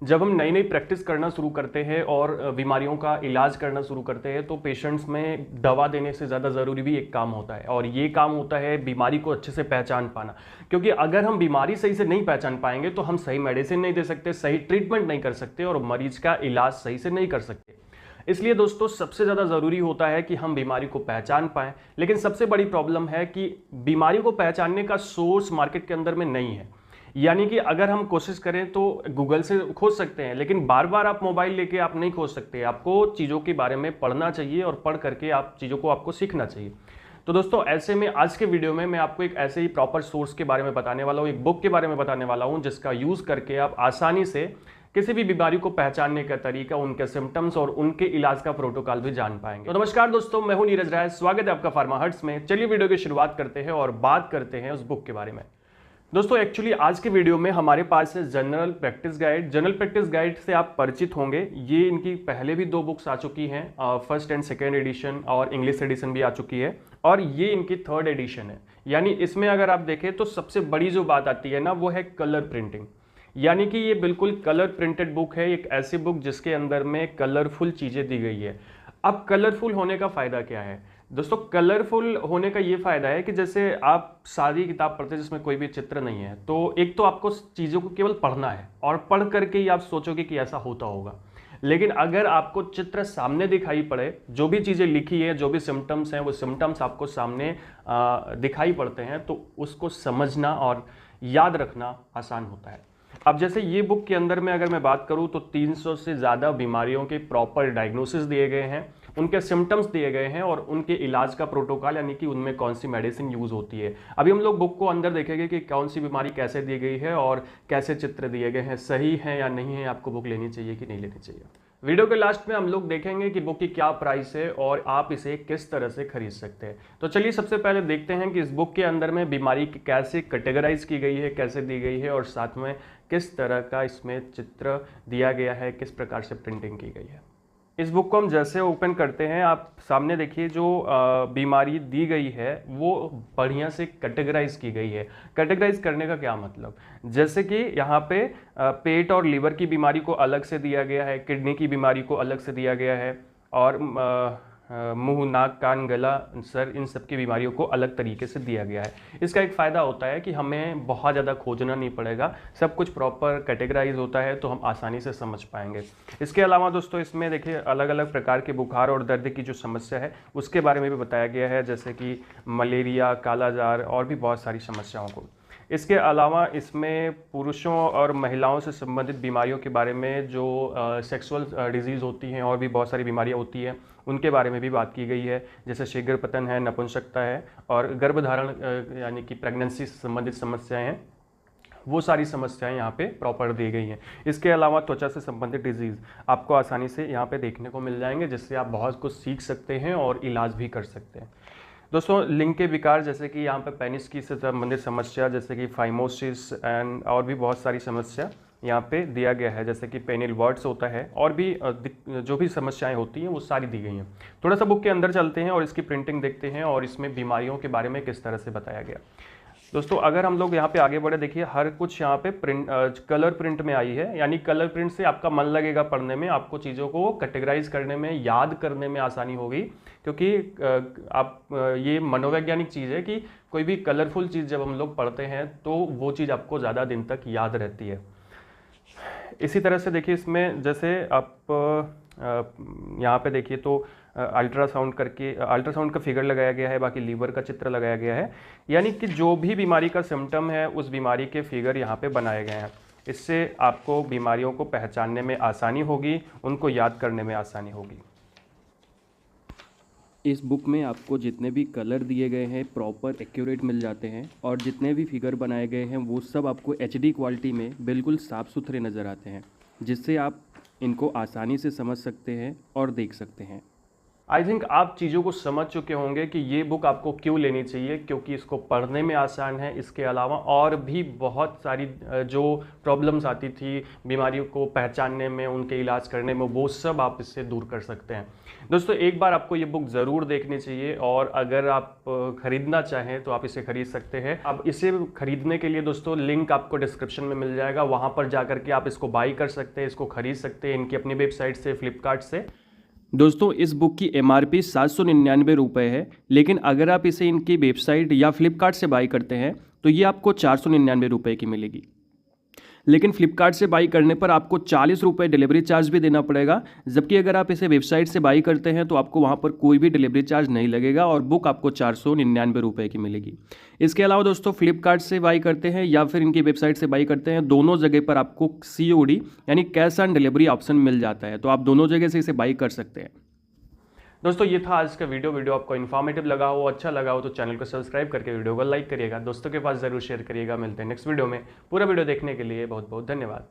जब हम नई नई प्रैक्टिस करना शुरू करते हैं और बीमारियों का इलाज करना शुरू करते हैं तो पेशेंट्स में दवा देने से ज़्यादा ज़रूरी भी एक काम होता है, और ये काम होता है बीमारी को अच्छे से पहचान पाना। क्योंकि अगर हम बीमारी सही से नहीं पहचान पाएंगे तो हम सही मेडिसिन नहीं दे सकते, सही ट्रीटमेंट नहीं कर सकते और मरीज का इलाज सही से नहीं कर सकते। इसलिए दोस्तों सबसे ज़्यादा ज़रूरी होता है कि हम बीमारी को पहचान पाएं। लेकिन सबसे बड़ी प्रॉब्लम है कि बीमारी को पहचानने का सोर्स मार्केट के अंदर में नहीं है। यानी कि अगर हम कोशिश करें तो गूगल से खोज सकते हैं, लेकिन बार बार आप मोबाइल लेके आप नहीं खोज सकते। आपको चीज़ों के बारे में पढ़ना चाहिए और पढ़ करके आप चीज़ों को आपको सीखना चाहिए। तो दोस्तों ऐसे में आज के वीडियो में मैं आपको एक ऐसे ही प्रॉपर सोर्स के बारे में बताने वाला हूँ, एक बुक के बारे में बताने वाला हूँ जिसका यूज़ करके आप आसानी से किसी भी बीमारी को पहचानने का तरीका, उनके सिम्टम्स और उनके इलाज का प्रोटोकॉल भी जान पाएंगे। तो नमस्कार दोस्तों, मैं हूं नीरज राय, स्वागत है आपका फार्मा हर्ट्स में। चलिए वीडियो की शुरुआत करते हैं और बात करते हैं उस बुक के बारे में। दोस्तों एक्चुअली आज के वीडियो में हमारे पास है general practice guide. General practice guide से आप परिचित होंगे, ये इनकी पहले भी 2 बुक्स आ चुकी हैं, फर्स्ट एंड सेकेंड एडिशन और इंग्लिश एडिशन भी आ चुकी है, और ये इनकी 3rd एडिशन है। यानी इसमें अगर आप देखें तो सबसे बड़ी जो बात आती है ना, वो है कलर प्रिंटिंग। यानी कि ये बिल्कुल कलर प्रिंटेड बुक है, एक ऐसी बुक जिसके अंदर में कलरफुल चीज़ें दी गई है। अब कलरफुल होने का फ़ायदा क्या है दोस्तों? कलरफुल होने का ये फ़ायदा है कि जैसे आप सारी किताब पढ़ते हैं जिसमें कोई भी चित्र नहीं है, तो एक तो आपको चीज़ों को केवल पढ़ना है और पढ़ करके ही आप सोचोगे कि ऐसा होता होगा। लेकिन अगर आपको चित्र सामने दिखाई पड़े, जो भी चीज़ें लिखी है, जो भी सिम्टम्स हैं, वो सिम्टम्स आपको सामने दिखाई पड़ते हैं, तो उसको समझना और याद रखना आसान होता है। अब जैसे ये बुक के अंदर में अगर मैं बात करूं तो 300 से ज़्यादा बीमारियों के प्रॉपर डायग्नोसिस दिए गए हैं, उनके सिम्टम्स दिए गए हैं और उनके इलाज का प्रोटोकॉल, यानी कि उनमें कौन सी मेडिसिन यूज़ होती है। अभी हम लोग बुक को अंदर देखेंगे कि कौन सी बीमारी कैसे दी गई है और कैसे चित्र दिए गए हैं, सही है या नहीं है, आपको बुक लेनी चाहिए कि नहीं लेनी चाहिए। वीडियो के लास्ट में हम लोग देखेंगे कि बुक की क्या प्राइस है और आप इसे किस तरह से खरीद सकते हैं। तो चलिए सबसे पहले देखते हैं कि इस बुक के अंदर में बीमारी की कैसे कैटेगराइज की गई है, कैसे दी गई है और साथ में किस तरह का इसमें चित्र दिया गया है, किस प्रकार से प्रिंटिंग की गई है। इस बुक को हम जैसे ओपन करते हैं, आप सामने देखिए जो बीमारी दी गई है वो बढ़िया से कैटेगराइज की गई है। कैटेगराइज करने का क्या मतलब? जैसे कि यहाँ पे पेट और लीवर की बीमारी को अलग से दिया गया है, किडनी की बीमारी को अलग से दिया गया है, और मुंह, नाक, कान, गला, सर, इन सब की बीमारियों को अलग तरीके से दिया गया है। इसका एक फ़ायदा होता है कि हमें बहुत ज़्यादा खोजना नहीं पड़ेगा, सब कुछ प्रॉपर कैटेगराइज होता है तो हम आसानी से समझ पाएंगे। इसके अलावा दोस्तों इसमें देखिए अलग अलग प्रकार के बुखार और दर्द की जो समस्या है उसके बारे में भी बताया गया है, जैसे कि मलेरिया, कालाजार और भी बहुत सारी समस्याओं को। इसके अलावा इसमें पुरुषों और महिलाओं से संबंधित बीमारियों के बारे में, जो सेक्सुअल डिजीज़ होती हैं और भी बहुत सारी बीमारियां होती हैं, उनके बारे में भी बात की गई है, जैसे शीघ्र पतन है, नपुंसकता है और गर्भधारण यानी कि प्रेगनेंसी से संबंधित समस्याएं हैं, वो सारी समस्याएं यहाँ पे प्रॉपर दी गई हैं। इसके अलावा त्वचा से संबंधित डिजीज़ आपको आसानी से यहाँ पे देखने को मिल जाएंगे, जिससे आप बहुत कुछ सीख सकते हैं और इलाज भी कर सकते हैं। दोस्तों लिंग के विकार, जैसे कि यहाँ पे पेनिस की से संबंधित समस्या, जैसे कि फाइमोसिस एंड और भी बहुत सारी समस्या यहाँ पे दिया गया है, जैसे कि पेनिल वर्ड्स होता है और भी जो भी समस्याएं होती हैं वो सारी दी गई हैं। थोड़ा सा बुक के अंदर चलते हैं और इसकी प्रिंटिंग देखते हैं और इसमें बीमारियों के बारे में किस तरह से बताया गया। दोस्तों अगर हम लोग यहाँ पे आगे बढ़े, देखिए हर कुछ यहाँ पे कलर प्रिंट में आई है, यानी कलर प्रिंट से आपका मन लगेगा पढ़ने में, आपको चीज़ों को कैटेगराइज करने में, याद करने में आसानी होगी। क्योंकि ये मनोवैज्ञानिक चीज़ है कि कोई भी कलरफुल चीज़ जब हम लोग पढ़ते हैं तो वो चीज़ आपको ज़्यादा दिन तक याद रहती है। इसी तरह से देखिए इसमें जैसे आप यहाँ पे देखिए तो अल्ट्रासाउंड का फिगर लगाया गया है, बाकी लीवर का चित्र लगाया गया है, यानी कि जो भी बीमारी का सिम्टम है उस बीमारी के फिगर यहाँ पे बनाए गए हैं। इससे आपको बीमारियों को पहचानने में आसानी होगी, उनको याद करने में आसानी होगी। इस बुक में आपको जितने भी कलर दिए गए हैं प्रॉपर एक्यूरेट मिल जाते हैं, और जितने भी फिगर बनाए गए हैं वो सब आपको HD क्वालिटी में बिल्कुल साफ़ सुथरे नज़र आते हैं, जिससे आप इनको आसानी से समझ सकते हैं और देख सकते हैं। आई थिंक आप चीज़ों को समझ चुके होंगे कि ये बुक आपको क्यों लेनी चाहिए, क्योंकि इसको पढ़ने में आसान है। इसके अलावा और भी बहुत सारी जो प्रॉब्लम्स आती थी बीमारियों को पहचानने में, उनके इलाज करने में, वो सब आप इससे दूर कर सकते हैं। दोस्तों एक बार आपको ये बुक ज़रूर देखनी चाहिए, और अगर आप ख़रीदना चाहें तो आप इसे ख़रीद सकते हैं। अब इसे ख़रीदने के लिए दोस्तों लिंक आपको डिस्क्रिप्शन में मिल जाएगा, वहाँ पर जा करके आप इसको बाई कर सकते हैं, इसको ख़रीद सकते हैं इनकी अपनी वेबसाइट से, फ्लिपकार्ट से। दोस्तों इस बुक की MRP 799 रुपये है, लेकिन अगर आप इसे इनकी वेबसाइट या फ्लिपकार्ट से बाई करते हैं तो ये आपको 499 रुपये की मिलेगी। लेकिन फ्लिपकार्ट से बाई करने पर आपको 40 रुपये डिलीवरी चार्ज भी देना पड़ेगा, जबकि अगर आप इसे वेबसाइट से बाई करते हैं तो आपको वहाँ पर कोई भी डिलीवरी चार्ज नहीं लगेगा और बुक आपको 499 रुपये की मिलेगी। इसके अलावा दोस्तों फ्लिपकार्ट से बाई करते हैं या फिर इनकी वेबसाइट से बाई करते हैं, दोनों जगह पर आपको COD यानी कैश ऑन डिलीवरी ऑप्शन मिल जाता है, तो आप दोनों जगह से इसे बाई कर सकते हैं। दोस्तों ये था आज का वीडियो आपको इन्फॉर्मेटिव लगा हो, अच्छा लगा हो तो चैनल को सब्सक्राइब करके वीडियो को लाइक करिएगा, दोस्तों के पास ज़रूर शेयर करिएगा। मिलते हैं नेक्स्ट वीडियो में। पूरा वीडियो देखने के लिए बहुत बहुत धन्यवाद।